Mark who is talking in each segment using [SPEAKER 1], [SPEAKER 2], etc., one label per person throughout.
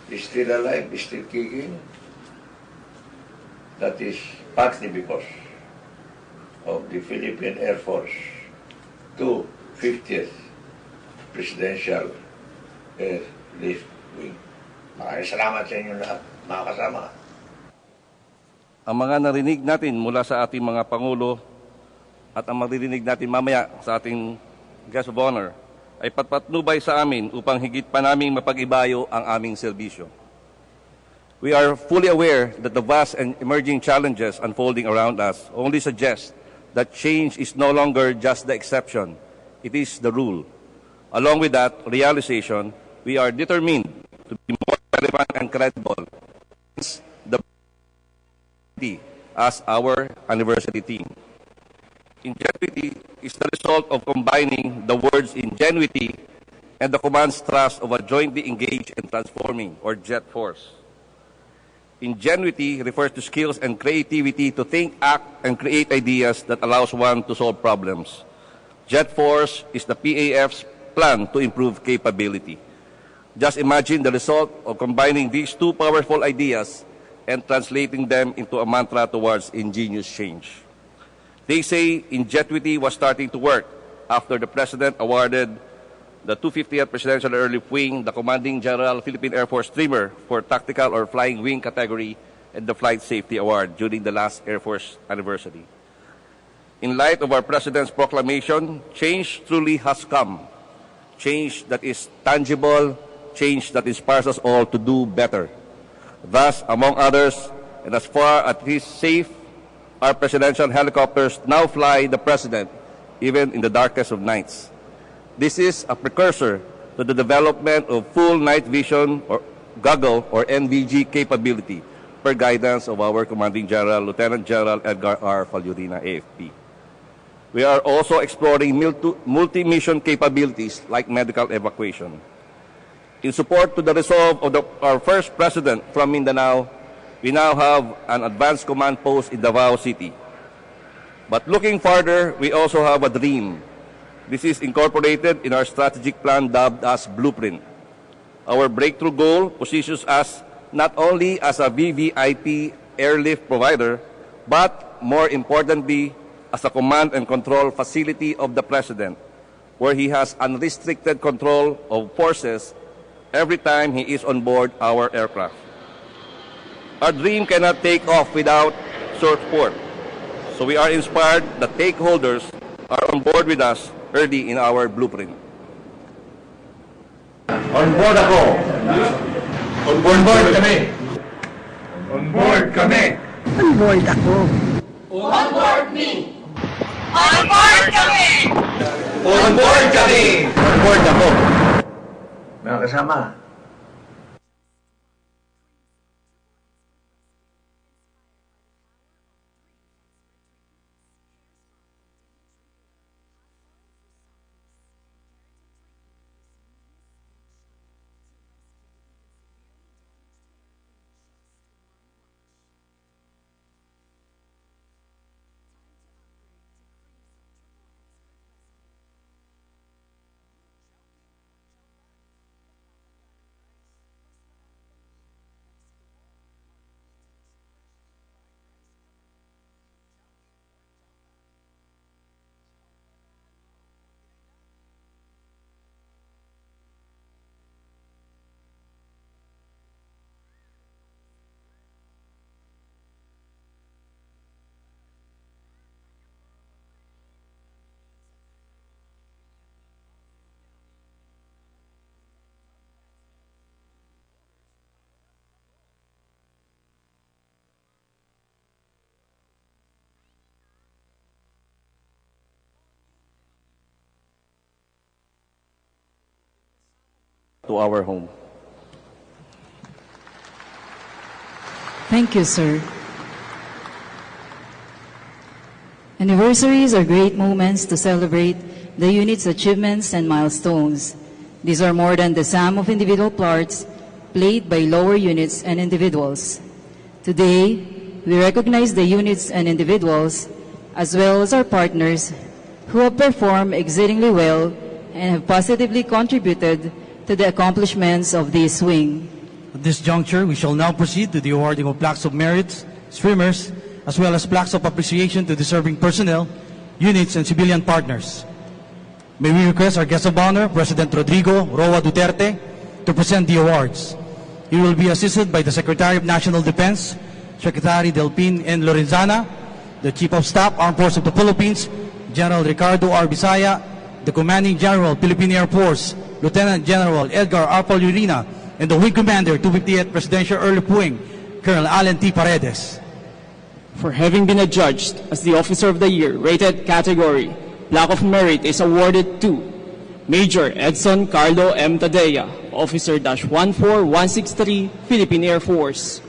[SPEAKER 1] is still alive, is still kicking. That is partly because of the Philippine Air Force 250th Presidential Airlift Wing. Maraming salamat sa inyo lahat, mga kasama.
[SPEAKER 2] Ang mga narinig natin mula sa ating mga Pangulo at ang maririnig natin mamaya sa ating guest of honor ay patpatnubay sa amin upang higit pa naming mapag-ibayo ang aming serbisyo. We are fully aware that the vast and emerging challenges unfolding around us only suggest that change is no longer just the exception, it is the rule. Along with that realization, we are determined to be more relevant and credible as our anniversary theme. Ingenuity is the result of combining the words ingenuity and the command's thrust of a jointly engaged and transforming, or JET force. Ingenuity refers to skills and creativity to think, act, and create ideas that allows one to solve problems. JET force is the PAF's plan to improve capability. Just imagine the result of combining these two powerful ideas and translating them into a mantra towards ingenious change. They say ingenuity was starting to work after the President awarded the 250th Presidential Airlift Wing the Commanding General Philippine Air Force Streamer for Tactical or Flying Wing category and the Flight Safety Award during the last Air Force anniversary. In light of our President's proclamation, change truly has come. Change that is tangible, change that inspires us all to do better. Thus, among others, and as far as it is safe, our presidential helicopters now fly the President, even in the darkest of nights. This is a precursor to the development of full night vision or goggle or NVG capability per guidance of our Commanding General, Lieutenant General Edgar R. Falyurina, AFP. We are also exploring multi-mission capabilities like medical evacuation. In support to the resolve of our first President from Mindanao, we now have an advanced command post in Davao City. But looking farther, we also have a dream. This is incorporated in our strategic plan dubbed as Blueprint. Our breakthrough goal positions us not only as a VVIP airlift provider, but more importantly, as a command and control facility of the President, where he has unrestricted control of forces every time he is on board our aircraft. Our dream cannot take off without support, so we are inspired that stakeholders are on board with us early in our blueprint.
[SPEAKER 1] On board ako! On board kami!
[SPEAKER 3] On board kami!
[SPEAKER 4] On board ako!
[SPEAKER 5] On board me! On board kami!
[SPEAKER 3] On board kami!
[SPEAKER 1] On board ako! Mga kasama,
[SPEAKER 2] To our home.
[SPEAKER 6] Thank you, sir. Anniversaries are great moments to celebrate the unit's achievements and milestones. These are more than the sum of individual parts played by lower units and individuals. Today, we recognize the units and individuals, as well as our partners, who have performed exceedingly well and have positively contributed to the accomplishments of this wing.
[SPEAKER 4] At this juncture, we shall now proceed to the awarding of plaques of merit, streamers, as well as plaques of appreciation to deserving personnel, units, and civilian partners. May we request our guest of honor, President Rodrigo Roa Duterte, to present the awards. He will be assisted by the Secretary of National Defense, Secretary Delpin N. Lorenzana, the Chief of Staff, Armed Forces of the Philippines, General Ricardo R. Bisaya, the Commanding General, Philippine Air Force, Lieutenant General Edgar R. Paulurina, and the Wing Commander, 258th Presidential Airlift Wing, Colonel Alan T. Paredes.
[SPEAKER 7] For having been adjudged as the Officer of the Year, rated category, Plaque of Merit is awarded to Major Edson Carlo M. Tadea, Officer-14163, Philippine Air Force.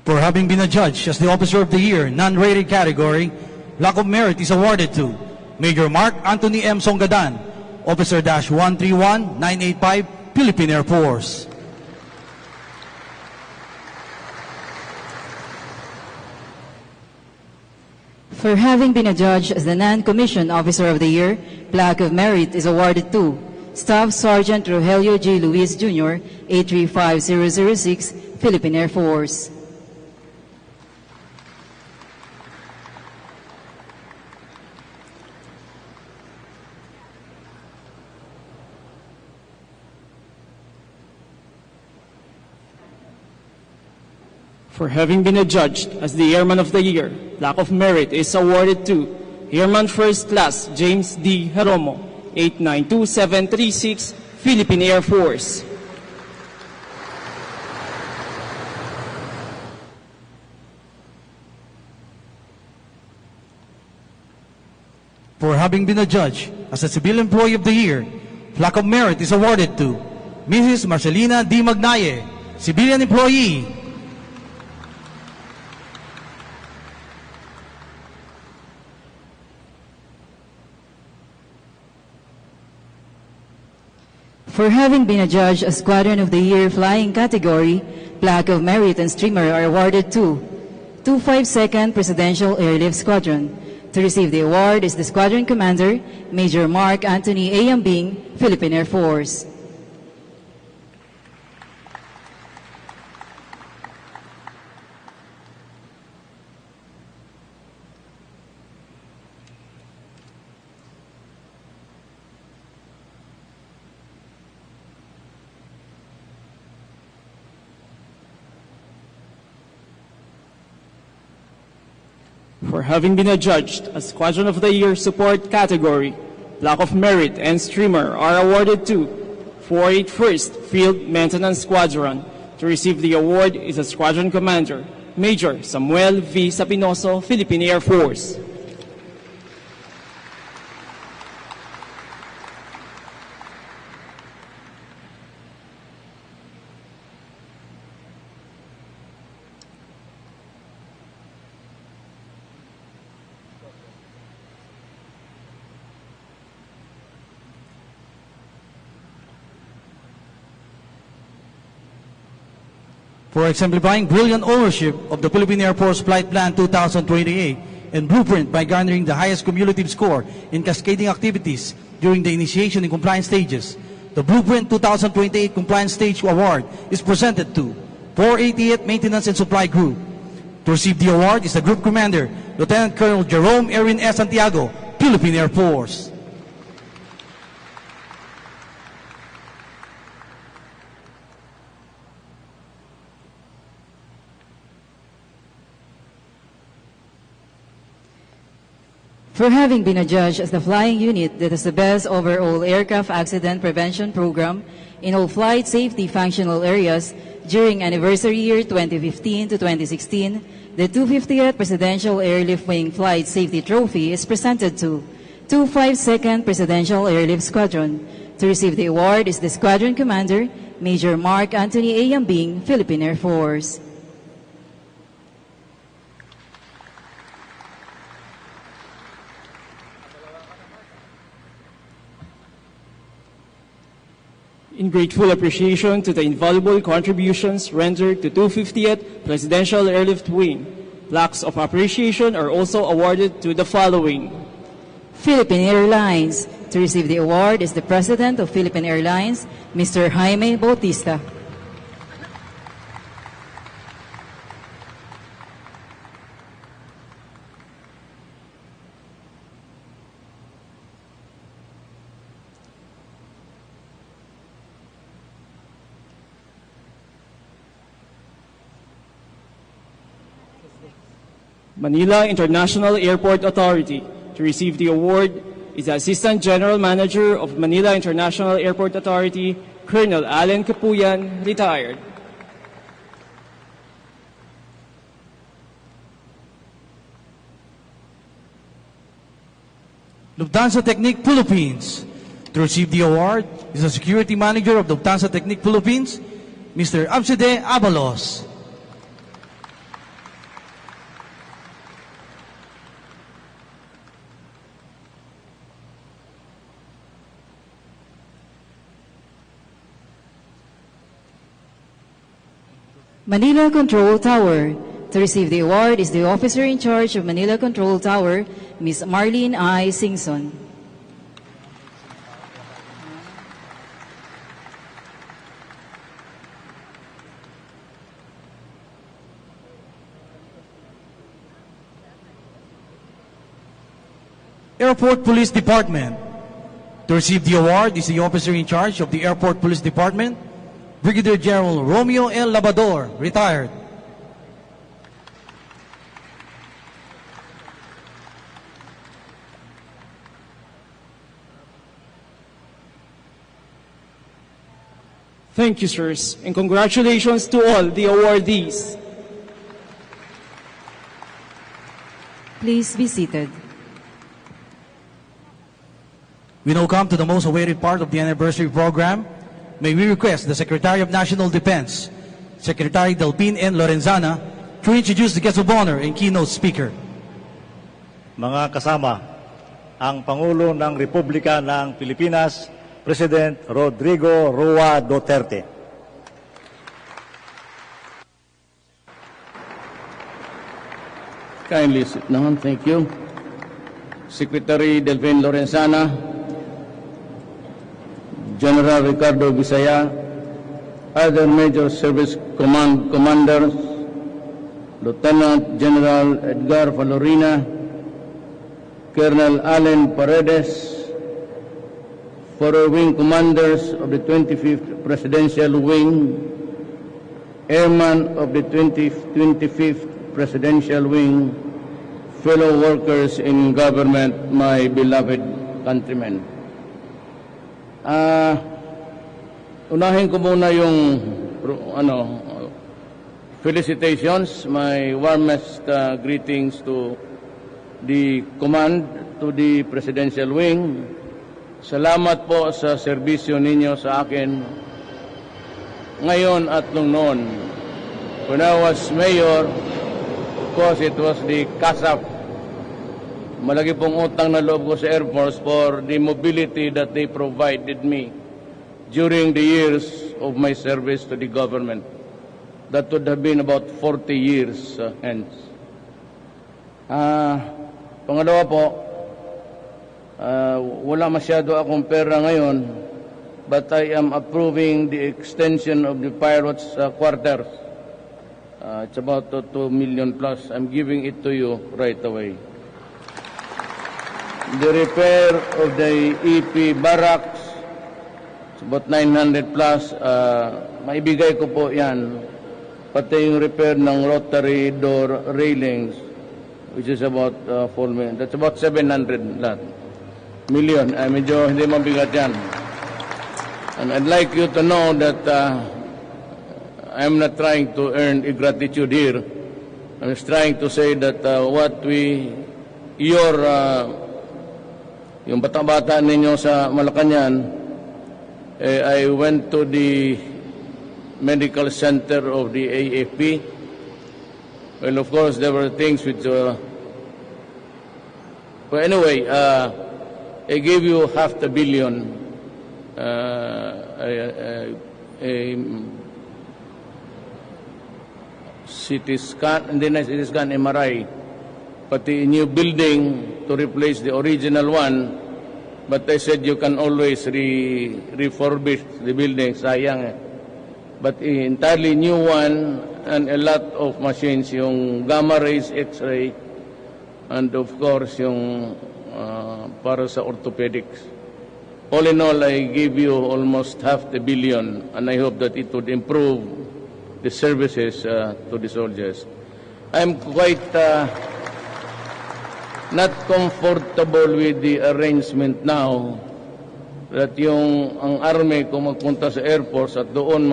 [SPEAKER 4] For having been adjudged as the Officer of the Year, non-rated category, Plaque of Merit is awarded to Major Mark Anthony M. Songadan, Officer-131985, Philippine Air Force.
[SPEAKER 6] For having been adjudged as the non-commissioned Officer of the Year, Plaque of Merit is awarded to Staff Sergeant Rogelio G. Luis Jr., 835006, Philippine Air Force.
[SPEAKER 7] For having been adjudged as the Airman of the Year, Plaque of Merit is awarded to Airman First Class James D. Jeromo, 892736, Philippine Air Force.
[SPEAKER 4] For having been adjudged as a Civil Employee of the Year, Plaque of Merit is awarded to Mrs. Marcelina D. Magnaye, Civilian Employee.
[SPEAKER 6] For having been adjudged as Squadron of the Year Flying category, Plaque of Merit and Streamer are awarded to 252nd Presidential Airlift Squadron. To receive the award is the Squadron Commander, Major Mark Anthony A. Yambing, Philippine Air Force.
[SPEAKER 7] For having been adjudged as Squadron of the Year Support category, Plaque of Merit and Streamer are awarded to 481st Field Maintenance Squadron. To receive the award is the Squadron Commander, Major Samuel V. Sapinoso, Philippine Air Force.
[SPEAKER 4] For exemplifying brilliant ownership of the Philippine Air Force Flight Plan 2028 and blueprint by garnering the highest cumulative score in cascading activities during the initiation and compliance stages, the Blueprint 2028 Compliance Stage Award is presented to 488th Maintenance and Supply Group. To receive the award is the Group Commander, Lieutenant Colonel Jerome Erin S. Santiago, Philippine Air Force.
[SPEAKER 6] For having been adjudged as the flying unit that has the best overall aircraft accident prevention program in all flight safety functional areas during anniversary year 2015 to 2016, the 250th Presidential Airlift Wing Flight Safety Trophy is presented to 252nd Presidential Airlift Squadron. To receive the award is the Squadron Commander, Major Mark Anthony A. Yambing, Philippine Air Force.
[SPEAKER 7] In grateful appreciation to the invaluable contributions rendered to 250th Presidential Airlift Wing, Plaques of appreciation are also awarded to the following.
[SPEAKER 6] Philippine Airlines. To receive the award is the President of Philippine Airlines, Mr. Jaime Bautista.
[SPEAKER 7] Manila International Airport Authority. To receive the award is the Assistant General Manager of Manila International Airport Authority, Colonel Allen Capuyan, retired.
[SPEAKER 4] Lufthansa Technique Philippines. To receive the award is the Security Manager of Lufthansa Technique Philippines, Mr. Abside Abalos.
[SPEAKER 6] Manila Control Tower. To receive the award is the Officer in Charge of Manila Control Tower, Ms. Marlene I. Singson.
[SPEAKER 4] Airport Police Department. To receive the award is the Officer in Charge of the Airport Police Department, Brigadier General Romeo L. Labador, retired.
[SPEAKER 7] Thank you, sirs, and congratulations to all the awardees.
[SPEAKER 6] Please be seated.
[SPEAKER 4] We now come to the most awaited part of the anniversary program. May we request the Secretary of National Defense, Secretary Delpin N. Lorenzana, to introduce the guest of honor and keynote speaker.
[SPEAKER 8] Mga kasama, ang Pangulo ng Republika ng Pilipinas, President Rodrigo Roa Duterte.
[SPEAKER 9] Kindly sit down. Thank you. Secretary Delpin Lorenzana, General Ricardo Bisaya, other major service commanders, Lieutenant General Edgar Valorina, Colonel Allen Paredes, forward wing commanders of the 25th Presidential Wing, airmen of the 25th Presidential Wing, fellow workers in government, my beloved countrymen. Unahin ko muna yung felicitations, my warmest greetings to the command, to the Presidential Wing. Salamat po sa serbisyo ninyo sa akin ngayon at nung noon. When I was mayor, of course it was the CASAP. Malaki pong utang na loob ko sa Air Force for the mobility that they provided me during the years of my service to the government. That would have been about 40 years hence. Pangalawa po, wala masyado akong pera ngayon, but I am approving the extension of the pilots' quarters. It's about 2 million plus. I'm giving it to you right away. The repair of the EP barracks, it's about 900 plus. Maibigay ko po yan. Pati yung repair ng rotary door railings, which is about 4 million. That's about 700 million. Medyo hindi mabigat yan. And I'd like you to know that I'm not trying to earn gratitude here. I'm just trying to say that yung bata-bata ninyo sa Malacanang, I went to the medical center of the AFP. Well, of course, there were things which... but anyway, I gave you $500 million. CT scan, hindi na CT scan, MRI, pati new building to replace the original one. But I said you can always refurbish the building, sayang eh. But entirely new one and a lot of machines, yung gamma rays, X-ray, and of course yung para sa orthopedics. All in all, I give you almost $500 million, and I hope that it would improve the services to the soldiers. I'm quite not comfortable with the arrangement now that ang army kung magpunta sa Air Force at doon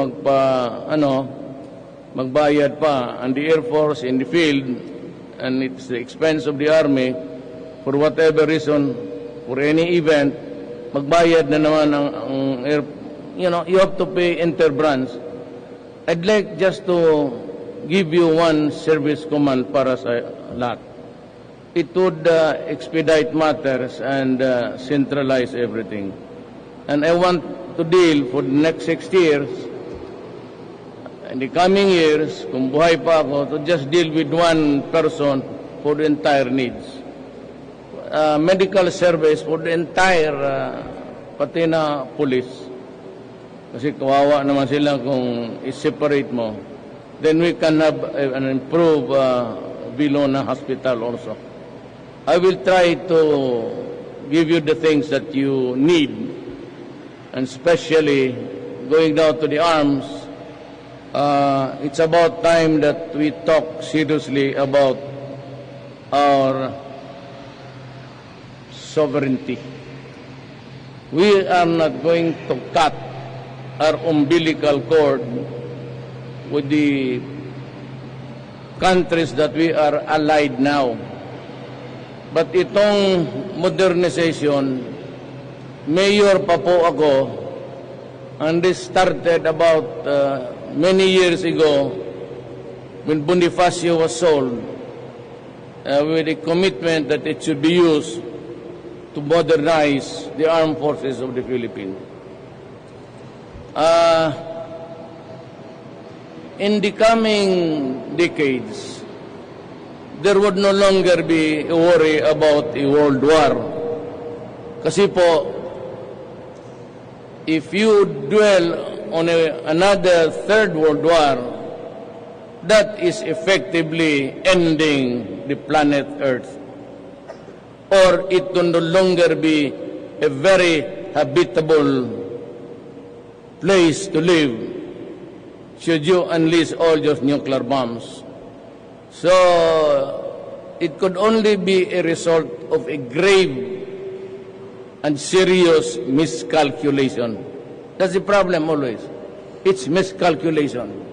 [SPEAKER 9] magbayad pa, and the Air Force in the field, and it's the expense of the army, for whatever reason, for any event, magbayad na naman ang air, you have to pay interbranch. I'd like just to give you one service command para sa lahat. It would expedite matters and centralize everything. And I want to deal for the next 6 years, in the coming years, kung buhay pa ako, to just deal with one person for the entire needs. Medical service for the entire, pati na police. Kasi kawawa naman sila kung i-separate mo. Then we can have an improved Vilona Hospital also. I will try to give you the things that you need, and especially going down to the arms. It's about time that we talk seriously about our sovereignty. We are not going to cut our umbilical cord with the countries that we are allied now. But itong modernization, mayor pa po ako, and this started about many years ago when Bonifacio was sold with a commitment that it should be used to modernize the armed forces of the Philippines. In the coming decades, there would no longer be a worry about a world war. Kasi po, if you dwell on another third world war, that is effectively ending the planet Earth. Or it will no longer be a very habitable place to live should you unleash all those nuclear bombs. So it could only be a result of a grave and serious miscalculation. That's the problem always. It's miscalculation.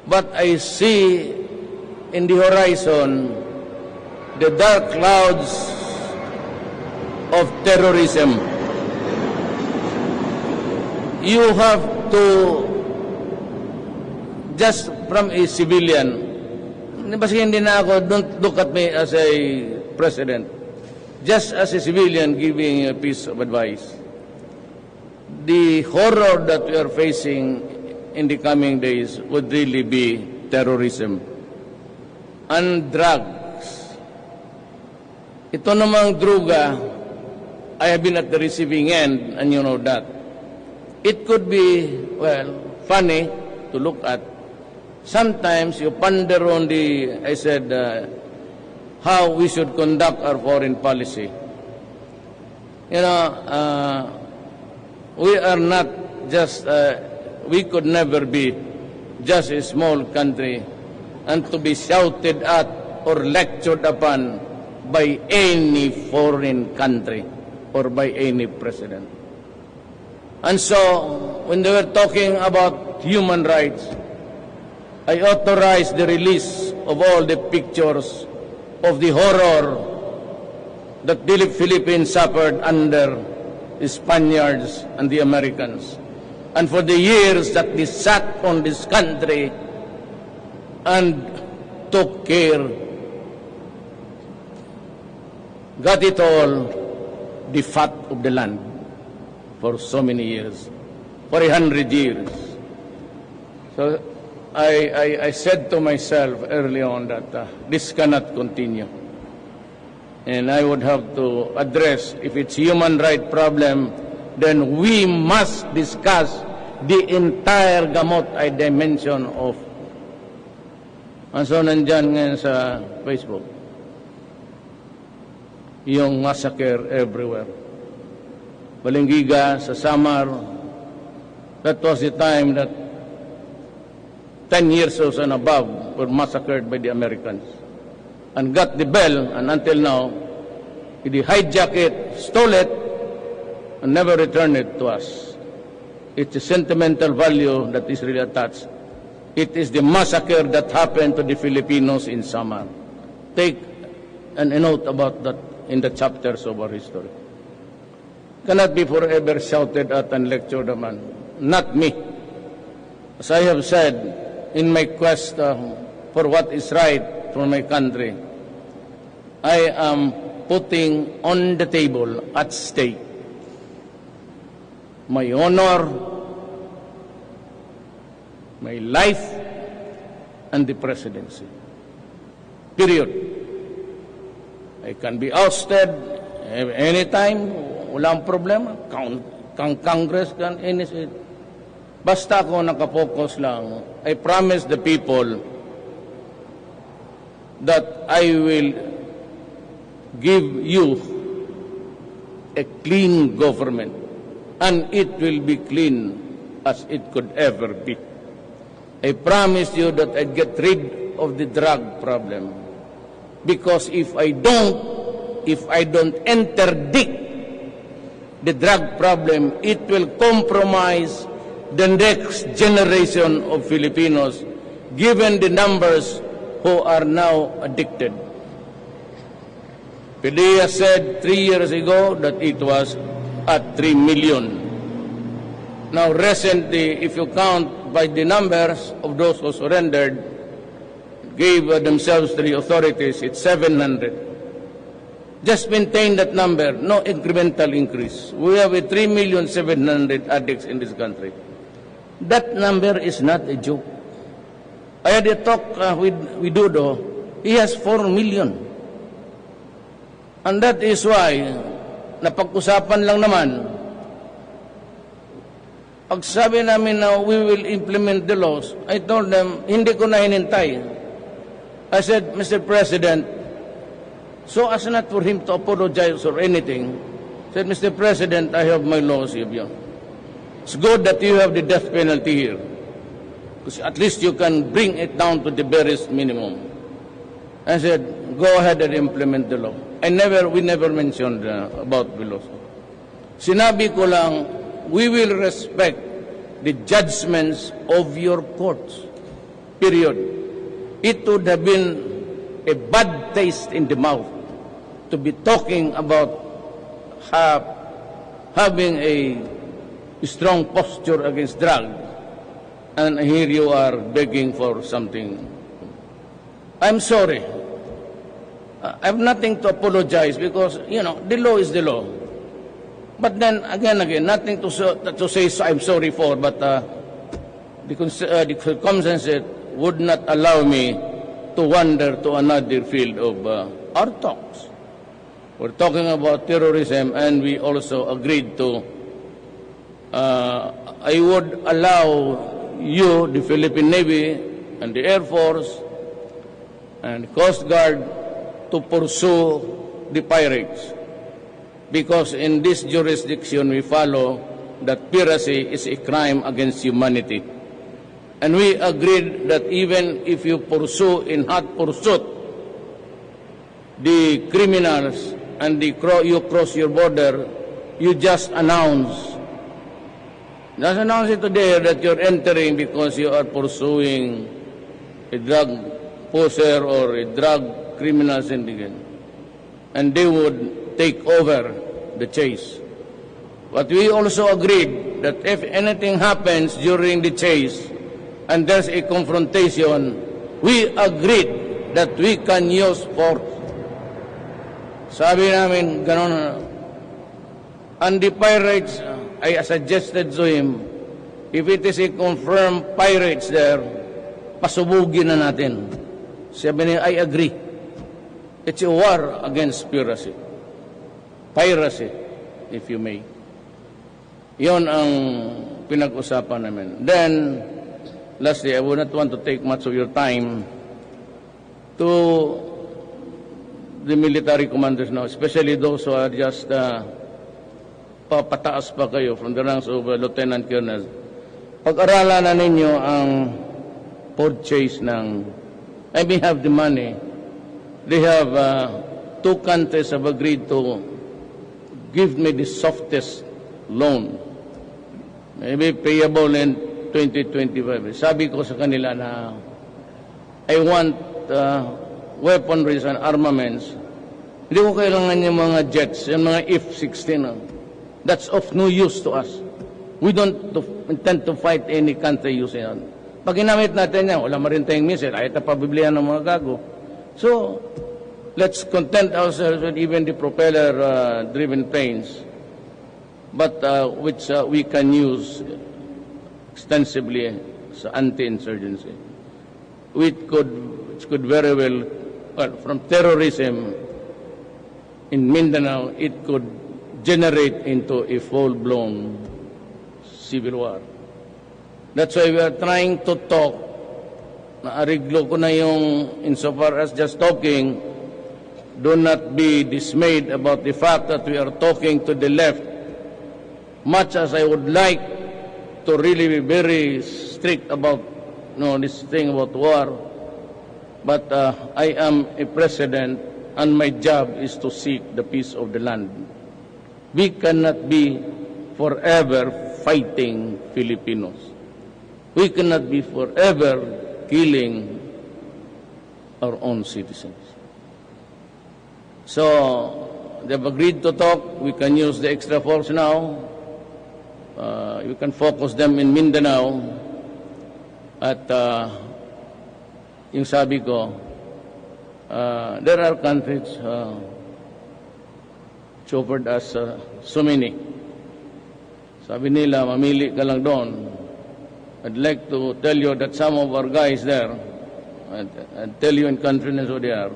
[SPEAKER 9] But I see in the horizon the dark clouds of terrorism. You have to, just from a civilian, kasi hindi na ako, don't look at me as a president, just as a civilian giving a piece of advice. The horror that we are facing in the coming days would really be terrorism and drugs. Ito namang druga, I have been at the receiving end, and you know that. It could be, well, funny to look at. Sometimes you ponder on I said, how we should conduct our foreign policy. You know, we are not just, we could never be just a small country and to be shouted at or lectured upon by any foreign country or by any president. And so, when they were talking about human rights, I authorized the release of all the pictures of the horror that the Philippines suffered under the Spaniards and the Americans. And for the years that they sat on this country and took care, got it all, the fat of the land, for so many years, for 100 years. So I said to myself early on that this cannot continue. And I would have to address, if it's human right problem, then we must discuss the entire gamot I dimension of. So nandyan ngayon sa Facebook, yung massacre everywhere. Balingiga, sa Samar, that was the time that 10 years old and above were massacred by the Americans and got the bell, and until now, they hijacked it, stole it, and never returned it to us. It's a sentimental value that is really attached. It is the massacre that happened to the Filipinos in Samar. Take a note about that in the chapters of our history. Cannot be forever shouted at and lectured upon. Not me. As I have said, in my quest for what is right for my country, I am putting on the table at stake my honor, my life, and the presidency. Period. I can be ousted anytime, walang problema. Congress can initiate. Basta ako nakapokus lang, I promise the people that I will give you a clean government, and it will be clean as it could ever be. I promise you that I'd get rid of the drug problem, because if I don't interdict the drug problem, it will compromise the next generation of Filipinos, given the numbers who are now addicted. Padilla said 3 years ago that it was at 3 million. Now recently, if you count by the numbers of those who surrendered, gave themselves to the authorities, it's 700. Just maintain that number, no incremental increase. We have a 3,700,000 addicts in this country. That number is not a joke. I had a talk with Dudo. He has 4 million. And that is why, napag-usapan lang naman, pag sabi namin na we will implement the laws, I told them, hindi ko na hinintay. I said, Mr. President, so as not for him to apologize or anything, said, Mr. President, I have my laws here. It's good that you have the death penalty here, because at least you can bring it down to the barest minimum. I said, go ahead and implement the law. We never mentioned about the law. Sinabi ko lang, we will respect the judgments of your courts. Period. It would have been a bad taste in the mouth to be talking about having a strong posture against drugs, and here you are begging for something. I'm sorry. I have nothing to apologize, because, the law is the law. But then, again, nothing to say I'm sorry for, but the circumstances would not allow me to wander to another field of our talks. We're talking about terrorism, and we also agreed to, I would allow you, the Philippine Navy, and the Air Force, and the Coast Guard, to pursue the pirates. Because in this jurisdiction, we follow that piracy is a crime against humanity. And we agreed that even if you pursue in hot pursuit the criminals and you cross your border, you just announce it today that you're entering because you are pursuing a drug poser or a drug criminal syndicate, and they would take over the chase. But we also agreed that if anything happens during the chase and there's a confrontation, we agreed that we can use force. Sabi namin, ganon. And the pirates, I suggested to him, if it is a confirmed pirates there, pasubugin na natin. Sabi niya, I agree. It's a war against piracy, if you may. Yon ang pinag-usapan namin. Then, lastly, I would not want to take much of your time to the military commanders now, especially those who are just papataas pa kayo from the ranks of Lieutenant Colonel. Pag-aralan na ninyo ang purchase ng, I may have the money. They have, two countries have agreed to give me the softest loan. Maybe payable in 2025. Sabi ko sa kanila na I want weaponries and armaments. Hindi ko kailangan yung mga jets, yung mga F-16. That's of no use to us. We don't intend to fight any country using it. Pag ginamit natin yan, wala marin tayong missile, kahit na pabiblihan ng mga gago. So, let's content ourselves with even the propeller-driven planes, but which we can use extensively sa anti-insurgency. Which could very well, from terrorism in Mindanao, it could generate into a full-blown civil war. That's why we are trying to talk. Naariglo ko na yung, insofar as just talking, do not be dismayed about the fact that we are talking to the left. Much as I would like to really be very strict about this thing about war, but I am a president and my job is to seek the peace of the land. We cannot be forever fighting Filipinos. We cannot be forever killing our own citizens. So, they've agreed to talk. We can use the extra force now. We can focus them in Mindanao. At yung sabi ko, there are countries offered us so many. Sabi nila, mamili ka lang doon. I'd like to tell you that some of our guys there, I'd tell you in country names who they are,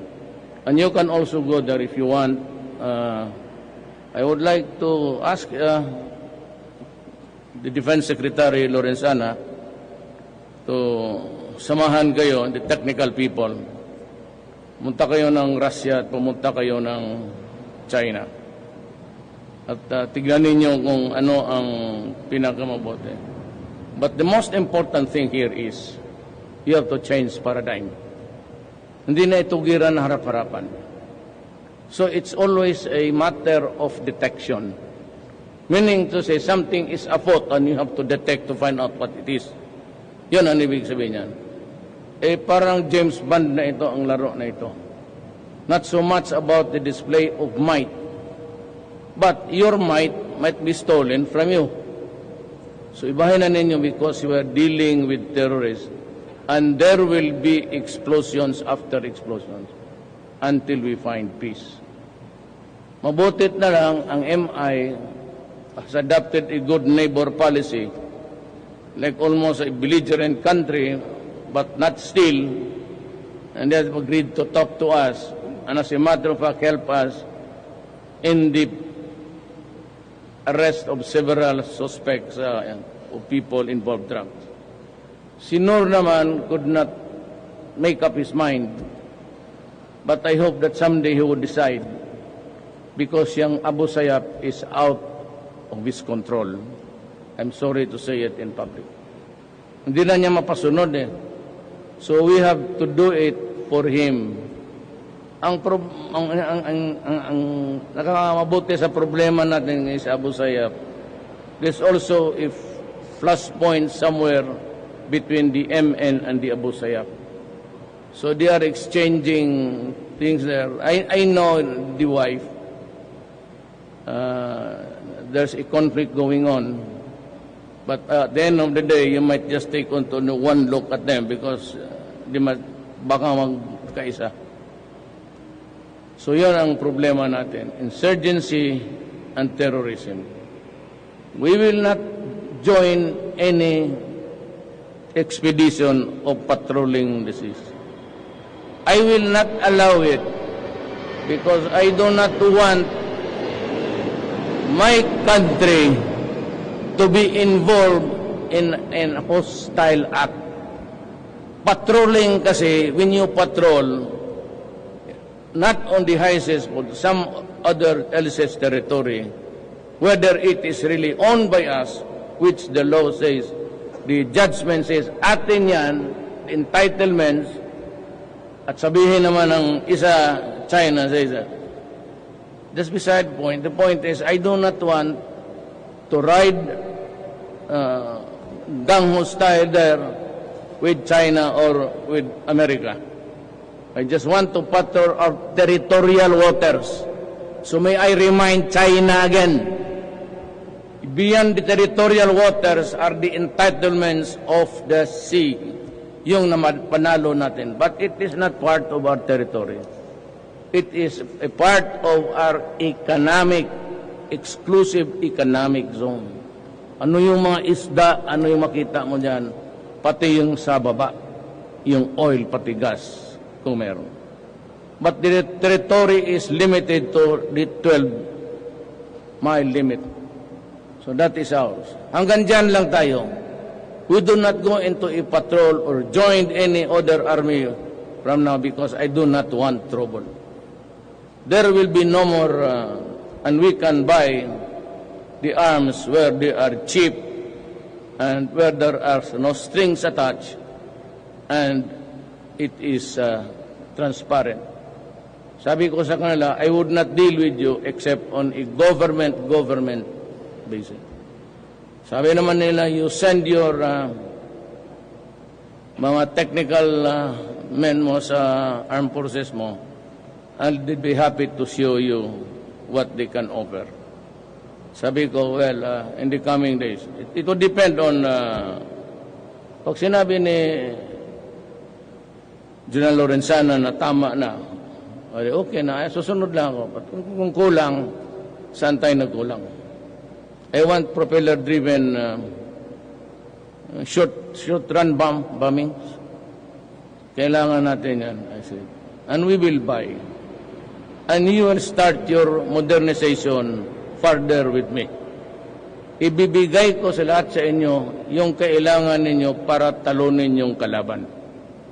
[SPEAKER 9] and you can also go there if you want. I would like to ask the Defense Secretary Lorenzana to samahan kayo, the technical people. Pumunta kayo ng Russia at pumunta kayo ng China. At tignan ninyo kung ano ang pinakamabuti. But the most important thing here is you have to change paradigm. Hindi na itugiran na harap-harapan. So it's always a matter of detection. Meaning to say something is afoot and you have to detect to find out what it is. Yun ang ibig sabihin niyan. Parang James Bond na ito ang laro na ito. Not so much about the display of might, but your might be stolen from you. So ibahin na ninyo because you are dealing with terrorists and there will be explosions after explosions until we find peace. Mabutit na lang ang MI has adopted a good neighbor policy, like almost a belligerent country, but not still, and they have agreed to talk to us, and as a matter of fact, help us in the arrest of several suspects of people involved drugs. Si Noor naman could not make up his mind, but I hope that someday he would decide, because yung Abu Sayyaf is out of his control. I'm sorry to say it in public. Hindi na niya mapasunod eh. So we have to do it for him. Ang nakakamabuti sa problema natin is Abu Sayyaf. There's also a flashpoint somewhere between the MN and the Abu Sayyaf. So they are exchanging things there. I know the wife. There's a conflict going on. But at the end of the day, you might just take on to one look at them because baka magkaisa. So yan ang problema natin. Insurgency and terrorism. We will not join any expedition of patrolling the seas. I will not allow it because I do not want my country to be involved in a hostile act. Patrolling kasi, when you patrol, not on the high seas but some other else's territory, whether it is really owned by us, which the law says, the judgment says, atin yan, entitlements, at sabihin naman ng isa, China says that. That's beside the point. The point is, I do not want to ride gang style there with China or with America. I just want to patrol our territorial waters. So may I remind China again, beyond the territorial waters are the entitlements of the sea, yung panalo natin. But it is not part of our territory. It is a part of our exclusive economic zone. Ano yung mga isda, ano yung makita mo dyan, pati yung sa baba, yung oil, pati gas, kung meron. But the territory is limited to the 12-mile limit. So that is ours. Hanggang dyan lang tayo. We do not go into a patrol or join any other army from now because I do not want trouble. There will be no more, and we can buy the arms where they are cheap and where there are no strings attached and it is transparent. Sabi ko sa kanila, I would not deal with you except on a government basis. Sabi naman nila, you send your mga technical men mo sa armed forces mo, and they'd be happy to show you what they can offer. Sabi ko, well, in the coming days, it will depend on, pag sinabi ni General Lorenzana na tama na, okay na, susunod lang ako. But kung kulang, saan tayo nagkulang? I want propeller-driven short-run bombings. Kailangan natin yan, I said. And we will buy. And you will start your modernization further with me. Ibibigay ko sa lahat sa inyo yung kailangan ninyo para talunin yung kalaban.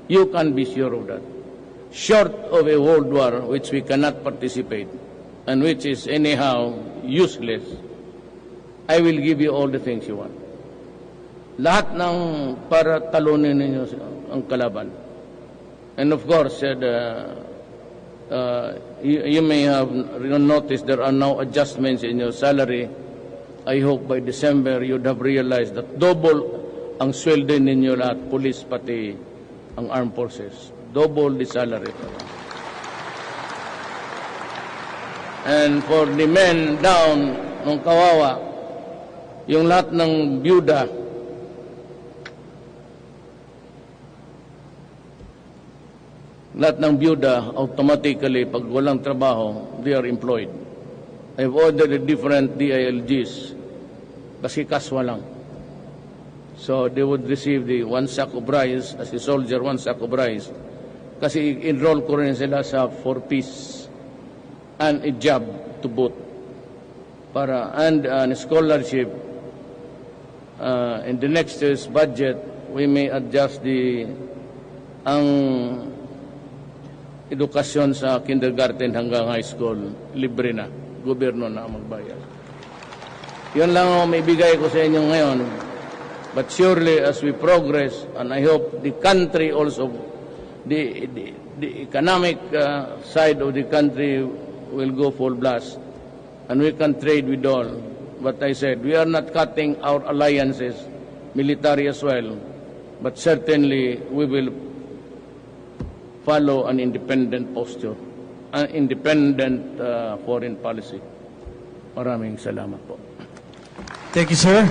[SPEAKER 9] You can be sure of that. Short of a world war which we cannot participate and which is anyhow useless, I will give you all the things you want. Lahat ng para talunin ninyo ang kalaban. And of course, you may have noticed there are now adjustments in your salary. I hope by December you'd have realized that double ang sweldo ninyo lahat, police pati ang armed forces. Double the salary. And for the men down ng kawawa, yung lahat ng byuda, automatically, pag walang trabaho, they are employed. I've ordered different DILGs kasi kaswa lang. So they would receive the 1 sack of rice, as a soldier, 1 sack of rice. Kasi enroll ko rin sila sa 4-piece and a job to boot. And a scholarship. In the next year's budget, we may adjust ang edukasyon sa kindergarten hanggang high school, libre na. Gobyerno na magbayad. Yun lang ang maibigay ko sa inyo ngayon. But surely as we progress, and I hope the country also, the economic side of the country will go full blast. And we can trade with all. But I said, we are not cutting our alliances, military as well. But certainly we will follow an independent posture, an independent foreign policy. Maraming salamat po.
[SPEAKER 4] Thank you, sir.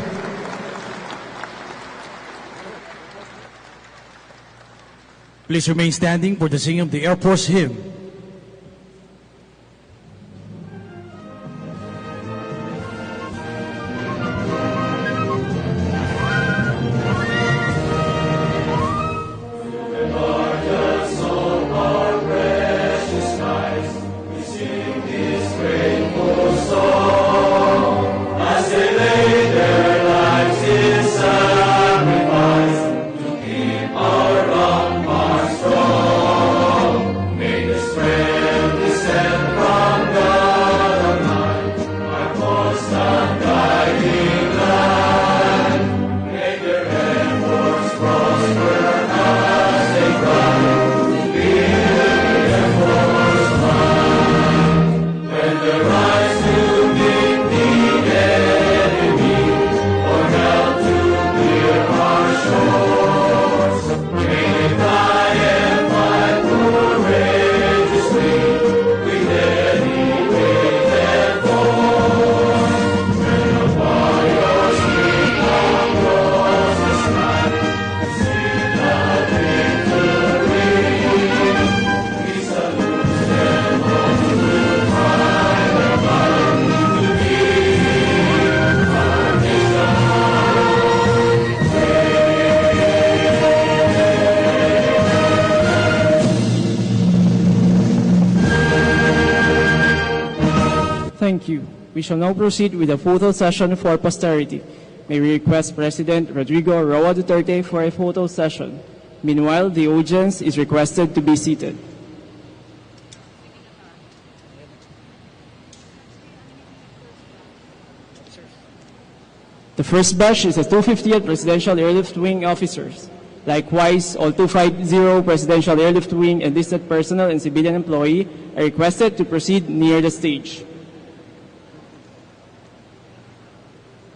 [SPEAKER 4] Please remain standing for the singing of the Air Force hymn.
[SPEAKER 7] Thank you. We shall now proceed with a photo session for posterity. May we request President Rodrigo Roa Duterte for a photo session. Meanwhile, the audience is requested to be seated. The first batch is the 250th Presidential Airlift Wing officers. Likewise, all 250 Presidential Airlift Wing enlisted personnel and civilian employee are requested to proceed near the stage.